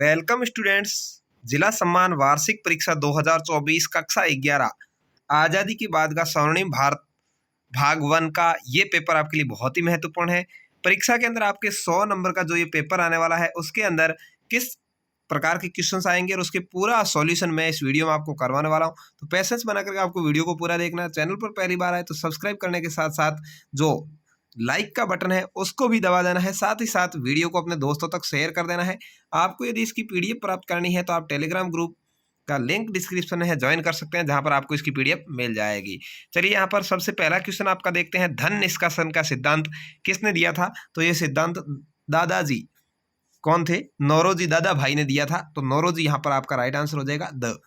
Welcome students. जिला सम्मान वार्षिक परीक्षा 2024 कक्षा 11 आज़ादी के बाद का स्वर्णिम भारत भाग 1 का ये पेपर आपके लिए बहुत ही महत्वपूर्ण है। परीक्षा के अंदर आपके 100 नंबर का जो ये पेपर आने वाला है उसके अंदर किस प्रकार के क्वेश्चंस आएंगे और उसके पूरा सॉल्यूशन मैं इस वीडियो में आपको करवाने वाला हूं। तो पेशेंस बना करके आपको वीडियो को पूरा देखना है। चैनल पर पहली बार आए तो सब्सक्राइब करने के साथ साथ जो लाइक का बटन है उसको भी दबा देना है। साथ ही साथ वीडियो को अपने दोस्तों तक शेयर कर देना है। आपको यदि इसकी पीडीएफ प्राप्त करनी है तो आप टेलीग्राम ग्रुप का लिंक डिस्क्रिप्शन में है, ज्वाइन कर सकते हैं, जहां पर आपको इसकी पीडीएफ मिल जाएगी। चलिए यहाँ पर सबसे पहला क्वेश्चन आपका देखते हैं। धन निष्कासन का सिद्धांत किसने दिया था? तो ये सिद्धांत दादाजी कौन थे? नौरोजी दादा भाई ने दिया था। तो नौरोजी यहाँ पर आपका राइट आंसर हो जाएगा। द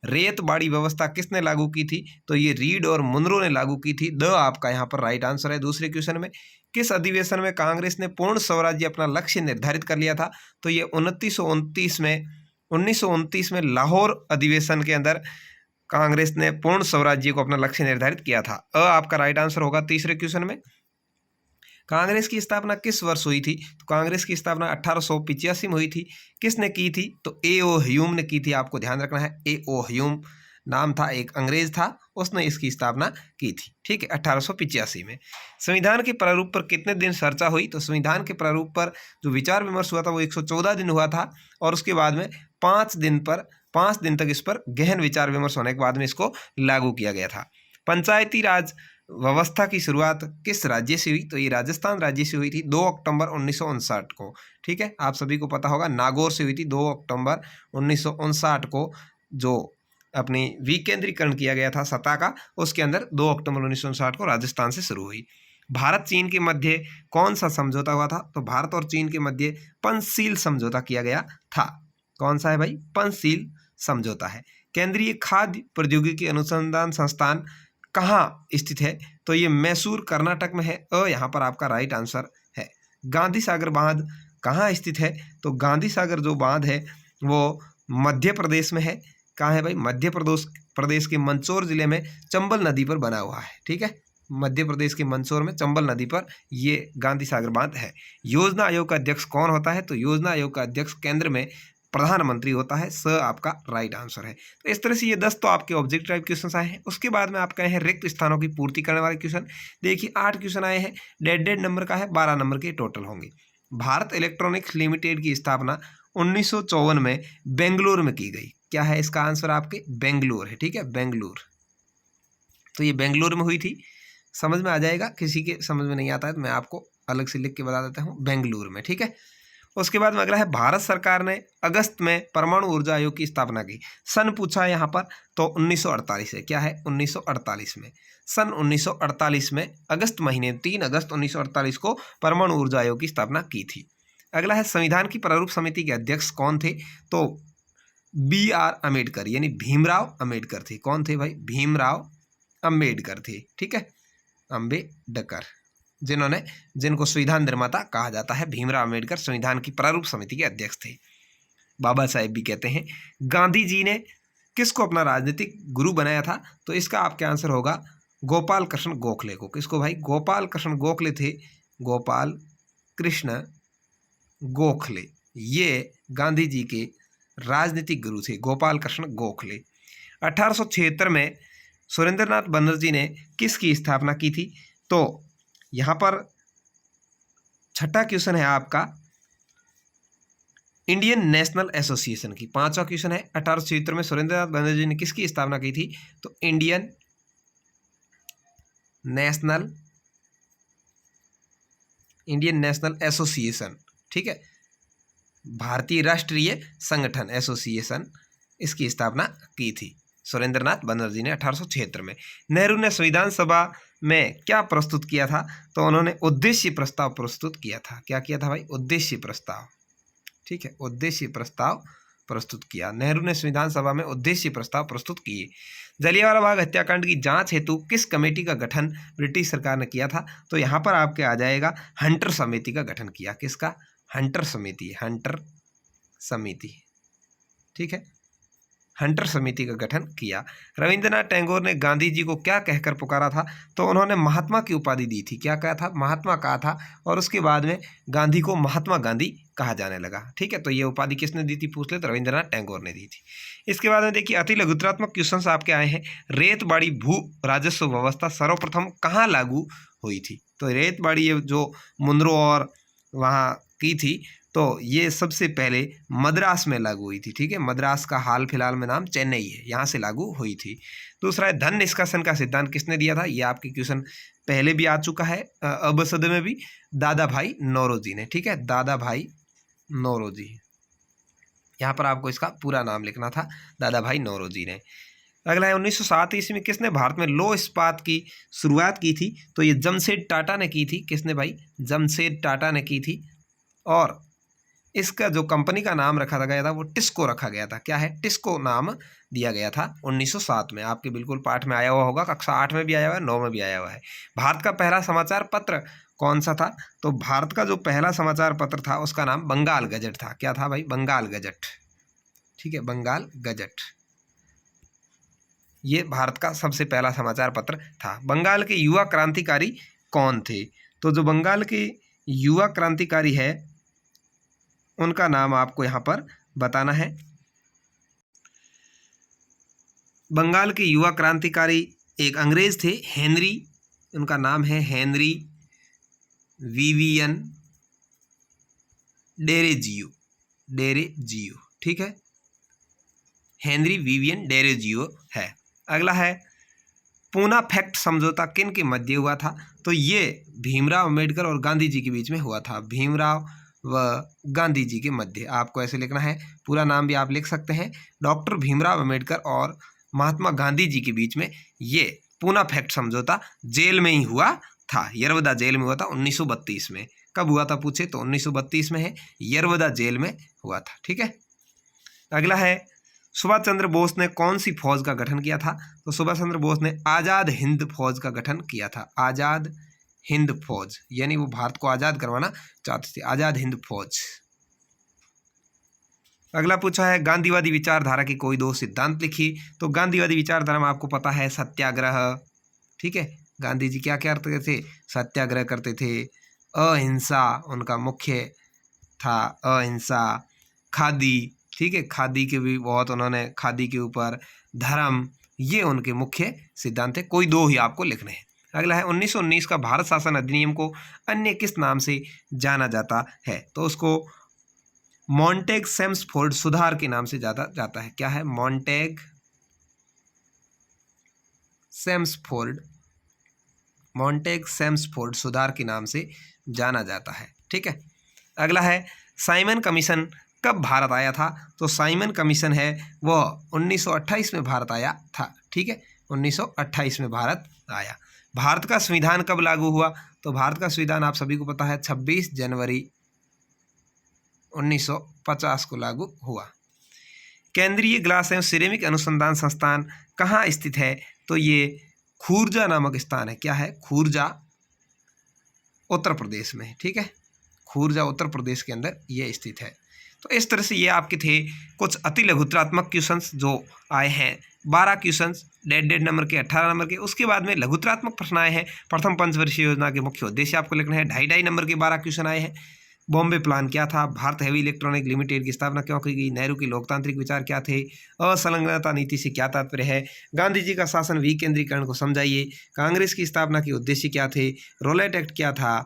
रेत बाड़ी व्यवस्था किसने लागू की थी? तो ये रीड और मुनरो ने लागू की थी। द आपका यहाँ पर राइट आंसर है। दूसरे क्वेश्चन में, किस अधिवेशन में कांग्रेस ने पूर्ण स्वराज्य अपना लक्ष्य निर्धारित कर लिया था? तो ये 1929 में लाहौर अधिवेशन के अंदर कांग्रेस ने पूर्ण स्वराज्य को अपना लक्ष्य निर्धारित किया था। आपका राइट आंसर होगा। तीसरे क्वेश्चन में, कांग्रेस की स्थापना किस वर्ष हुई थी? तो कांग्रेस की स्थापना 1885 में हुई थी। किसने की थी? तो ए.ओ. ह्यूम ने की थी। आपको ध्यान रखना है, ए.ओ. ह्यूम नाम था, एक अंग्रेज था, उसने इसकी स्थापना की थी। ठीक है, 1885 में। संविधान के प्रारूप पर कितने दिन चर्चा हुई? तो संविधान के प्रारूप पर जो विचार विमर्श हुआ था वो 114 दिन हुआ था और उसके बाद में 5 दिन तक इस पर गहन विचार विमर्श होने के बाद में इसको लागू किया गया था। पंचायती राज व्यवस्था की शुरुआत किस राज्य से हुई? तो ये राजस्थान राज्य से हुई थी 2 अक्टूबर 1959 को। ठीक है, आप सभी को पता होगा, नागौर से हुई थी 2 अक्टूबर 1959 को। जो अपनी विकेंद्रीकरण किया गया था सत्ता का, उसके अंदर 2 अक्टूबर 1959 को राजस्थान से शुरू हुई। भारत चीन के मध्य कौन सा समझौता हुआ था? तो भारत और चीन के मध्य पंचशील समझौता किया गया था। कौन सा है भाई? पंचशील समझौता है। केंद्रीय खाद्य प्रौद्योगिकी अनुसंधान संस्थान कहाँ स्थित है? तो ये मैसूर कर्नाटक में है। यहाँ पर आपका राइट आंसर है। गांधी सागर बांध कहाँ स्थित है? तो गांधी सागर जो बांध है वो मध्य प्रदेश में है। कहाँ है भाई? मध्य प्रदेश के मंदसौर जिले में चंबल नदी पर बना हुआ है। ठीक है, मध्य प्रदेश के मंदसौर में चंबल नदी पर ये गांधी सागर बांध है। योजना आयोग का अध्यक्ष कौन होता है? तो योजना आयोग का अध्यक्ष केंद्र में प्रधानमंत्री होता है। स आपका राइट आंसर है। तो इस तरह से ये 10 तो आपके ऑब्जेक्टिव टाइप क्वेश्चन आए हैं। उसके बाद में आपके आए हैं रिक्त स्थानों की पूर्ति करने वाले क्वेश्चन। देखिए 8 क्वेश्चन आए हैं, डेढ़ नंबर का है, 12 नंबर के टोटल होंगे। भारत इलेक्ट्रॉनिक्स लिमिटेड की स्थापना 1954 में बेंगलुरु में की गई। क्या है इसका आंसर? आपके बेंगलुरु है। ठीक है, बेंगलुरु। तो ये बेंगलुरु में हुई थी। समझ में आ जाएगा, किसी के समझ में नहीं आता है तो मैं आपको अलग से लिख के बता देता हूँ, बेंगलुरु में। ठीक है, उसके बाद में अगला है, भारत सरकार ने अगस्त में परमाणु ऊर्जा आयोग की स्थापना की। सन पूछा है यहाँ पर, तो 1948 है। क्या है? 1948 में। सन 1948 में अगस्त महीने 3 अगस्त 1948 को परमाणु ऊर्जा आयोग की स्थापना की थी। अगला है, संविधान की प्रारूप समिति के अध्यक्ष कौन थे? तो B.R. अम्बेडकर, यानी भीमराव अम्बेडकर थे। कौन थे भाई? भीमराव अम्बेडकर थे। ठीक है, अम्बेडकर, जिनको संविधान निर्माता कहा जाता है। भीमराव अम्बेडकर संविधान की प्रारूप समिति के अध्यक्ष थे। बाबा साहेब भी कहते हैं। गांधी जी ने किसको अपना राजनीतिक गुरु बनाया था? तो इसका आपका आंसर होगा गोपाल कृष्ण गोखले को। किसको भाई? गोपाल कृष्ण गोखले थे। गोपाल कृष्ण गोखले, ये गांधी जी के राजनीतिक गुरु थे, गोपाल कृष्ण गोखले। 1876 में सुरेंद्रनाथ बनर्जी ने किसकी स्थापना की थी? तो यहाँ पर छठा क्वेश्चन है आपका, इंडियन नेशनल एसोसिएशन की। 5वां क्वेश्चन है, 1876 में सुरेंद्रनाथ बनर्जी ने किसकी स्थापना की थी? तो इंडियन नेशनल एसोसिएशन। ठीक है, भारतीय राष्ट्रीय संगठन एसोसिएशन, इसकी स्थापना की थी सुरेंद्रनाथ बनर्जी ने 1876 में। नेहरू ने संविधान सभा में क्या प्रस्तुत किया था? तो उन्होंने उद्देश्य प्रस्ताव प्रस्तुत किया था। क्या किया था भाई? उद्देश्य प्रस्ताव। ठीक है, उद्देश्य प्रस्ताव प्रस्तुत किया। नेहरू ने संविधान सभा में उद्देश्य प्रस्ताव प्रस्तुत किए। जलियांवाला बाग हत्याकांड की जांच हेतु किस कमेटी का गठन ब्रिटिश सरकार ने किया था? तो यहाँ पर आपके आ जाएगा हंटर समिति का गठन किया। किसका? हंटर समिति, हंटर समिति। ठीक है, हंटर समिति का गठन किया। रविंद्रनाथ टैगोर ने गांधी जी को क्या कहकर पुकारा था, तो उन्होंने महात्मा की उपाधि दी थी। क्या कहा था? महात्मा कहा था, और उसके बाद में गांधी को महात्मा गांधी कहा जाने लगा। ठीक है, तो ये उपाधि किसने दी थी पूछ ले, तो रविंद्रनाथ टैगोर ने दी थी। इसके बाद में देखिए अति लघुत्रात्मक क्वेश्चन आपके आए हैं। रेतबाड़ी भू राजस्व व्यवस्था सर्वप्रथम कहाँ लागू हुई थी? तो रेतबाड़ी ये जो मुंद्रो और वहाँ की थी, तो ये सबसे पहले मद्रास में लागू हुई थी। ठीक है, मद्रास का हाल फिलहाल में नाम चेन्नई है, यहाँ से लागू हुई थी। दूसरा है धन निष्कासन का सिद्धांत किसने दिया था? ये आपके क्वेश्चन पहले भी आ चुका है, अबसद में भी, दादा भाई नौरोजी ने। ठीक है, दादा भाई नौरोजी, यहाँ पर आपको इसका पूरा नाम लिखना था, दादा भाई नौरोजी ने। अगला है 1907 ईस्वी में किसने भारत में लौह इस्पात की शुरुआत की थी? तो ये जमशेद टाटा ने की थी। किसने भाई? जमशेद टाटा ने की थी। और इसका जो कंपनी का नाम रखा गया था वो टिस्को रखा गया था। क्या है? टिस्को नाम दिया गया था 1907 में। आपके बिल्कुल पाठ में आया हुआ होगा, कक्षा 8 में भी आया हुआ है, 9 में भी आया हुआ है। भारत का पहला समाचार पत्र कौन सा था? तो भारत का जो पहला समाचार पत्र था उसका नाम बंगाल गजट था। क्या था भाई? बंगाल गजट। ठीक है, बंगाल गजट, ये भारत का सबसे पहला समाचार पत्र था। बंगाल के युवा क्रांतिकारी कौन थे? तो जो बंगाल के युवा क्रांतिकारी है उनका नाम आपको यहाँ पर बताना है। बंगाल के युवा क्रांतिकारी एक अंग्रेज थे, हेनरी, उनका नाम है हेनरी विवियन डेरेजियो। डेरेजियो, ठीक है, हेनरी विवियन डेरेजियो है। अगला है पूना फैक्ट समझौता किन के मध्य हुआ था? तो ये भीमराव अम्बेडकर और गांधी जी के बीच में हुआ था। भीमराव व गांधी जी के मध्य। आपको ऐसे लिखना है, पूरा नाम भी आप लिख सकते हैं, डॉक्टर भीमराव अम्बेडकर और महात्मा गांधी जी के बीच में ये पूना फैक्ट समझौता जेल में ही हुआ था। यरवदा जेल में हुआ था 1932 में। कब हुआ था पूछे तो 1932 में है, यरवदा जेल में हुआ था। ठीक है, अगला है सुभाष चंद्र बोस ने कौन सी फौज का गठन किया था? तो सुभाष चंद्र बोस ने आज़ाद हिंद फौज का गठन किया था। आज़ाद हिंद फौज, यानी वो भारत को आज़ाद करवाना चाहते थे, आज़ाद हिंद फौज। अगला पूछा है गांधीवादी विचारधारा की कोई दो सिद्धांत लिखिए। तो गांधीवादी विचारधारा में आपको पता है सत्याग्रह। ठीक है, गांधी जी क्या करते थे? सत्याग्रह करते थे। अहिंसा उनका मुख्य था, अहिंसा। खादी, ठीक है, खादी के भी बहुत उन्होंने, खादी के ऊपर, धर्म, ये उनके मुख्य सिद्धांत है। कोई दो ही आपको लिखने हैं। अगला है 1919 का भारत शासन अधिनियम को अन्य किस नाम से जाना जाता है? तो उसको मॉन्टेग सेम्सफोर्ड सुधार के नाम से जाना जाता है। क्या है? मॉन्टेग सेम्सफोर्ड, मॉन्टेग सेम्सफोर्ड सुधार के नाम से जाना जाता है। ठीक है, अगला है साइमन कमीशन कब भारत आया था? तो साइमन कमीशन है वह 1928 में भारत आया था। ठीक है, 1928 में भारत आया। भारत का संविधान कब लागू हुआ? तो भारत का संविधान आप सभी को पता है 26 जनवरी 1950 को लागू हुआ। केंद्रीय ग्लास एवं सिरेमिक अनुसंधान संस्थान कहाँ स्थित है? तो ये खुर्जा नामक स्थान है। क्या है? खुर्जा, उत्तर प्रदेश में। ठीक है, खुर्जा उत्तर प्रदेश के अंदर ये स्थित है। तो इस तरह से ये आपके थे कुछ अति लघुत्रात्मक क्वेश्चंस जो आए हैं। 12 क्वेश्चंस, डेढ़ नंबर के, 18 नंबर के। उसके बाद में लघुत्रात्मक प्रश्न आए हैं। प्रथम पंचवर्षीय योजना के मुख्य उद्देश्य आपको लिखना है। 2.5 नंबर के 12 क्वेश्चन आए हैं। बॉम्बे प्लान क्या था? भारत हेवी इलेक्ट्रॉनिक लिमिटेड की स्थापना क्यों की गई? नेहरू के लोकतांत्रिक विचार क्या थे? असंलग्नता नीति से क्या तात्पर्य है? गांधी जी का शासन विकेंद्रीकरण को समझाइए। कांग्रेस की स्थापना के उद्देश्य क्या थे? रोलेट एक्ट क्या था?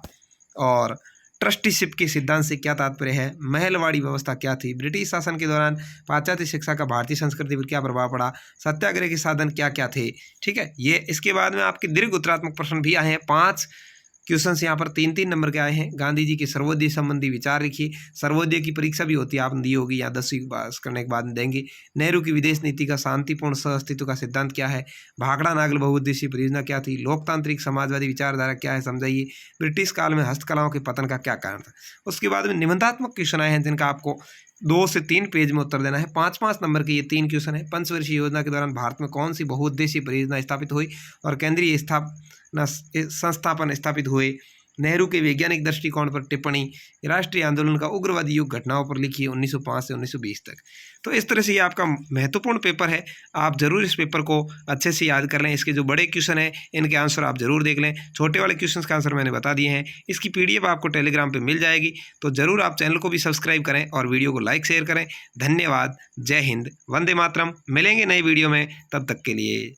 और ट्रस्टीशिप के सिद्धांत से क्या तात्पर्य है? महलवाड़ी व्यवस्था क्या थी? ब्रिटिश शासन के दौरान पाश्चात्य शिक्षा का भारतीय संस्कृति पर क्या प्रभाव पड़ा? सत्याग्रह के साधन क्या क्या थे? ठीक है, ये इसके बाद में आपके दीर्घ उत्तरात्मक प्रश्न भी आए हैं। 5 क्वेश्चन यहाँ पर 3-3 नंबर के आए हैं। गांधी जी के सर्वोदय संबंधी विचार लिखिए। सर्वोदय की परीक्षा भी होती है, आपने दी होगी या 10वीं पास करने के बाद देंगे। नेहरू की विदेश नीति का शांतिपूर्ण सहअस्तित्व का सिद्धांत क्या है? भाखड़ा नागल बहुउद्देशीय परियोजना क्या थी? लोकतांत्रिक समाजवादी विचारधारा क्या है, समझाइए। ब्रिटिश काल में हस्तकलाओं के पतन का क्या कारण था? उसके बाद में निबंधात्मक क्वेश्चन आए हैं जिनका आपको 2 से 3 पेज में उत्तर देना है। 5-5 नंबर के ये 3 क्वेश्चन है। पंचवर्षीय योजना के दौरान भारत में कौन सी बहुउद्देशीय परियोजना स्थापित हुई और केंद्रीय संस्थापन स्थापित हुए? नेहरू के वैज्ञानिक दृष्टिकोण पर टिप्पणी, राष्ट्रीय आंदोलन का उग्रवादी युग घटनाओं पर लिखी है 1905 से 1920 तक। तो इस तरह से ये आपका महत्वपूर्ण पेपर है, आप जरूर इस पेपर को अच्छे से याद कर लें। इसके जो बड़े क्वेश्चन हैं इनके आंसर आप जरूर देख लें, छोटे वाले क्वेश्चन का आंसर मैंने बता दिए हैं। इसकी PDF आपको टेलीग्राम पर मिल जाएगी, तो जरूर आप चैनल को भी सब्सक्राइब करें और वीडियो को लाइक शेयर करें। धन्यवाद। जय हिंद, वंदे मातरम। मिलेंगे नई वीडियो में, तब तक के लिए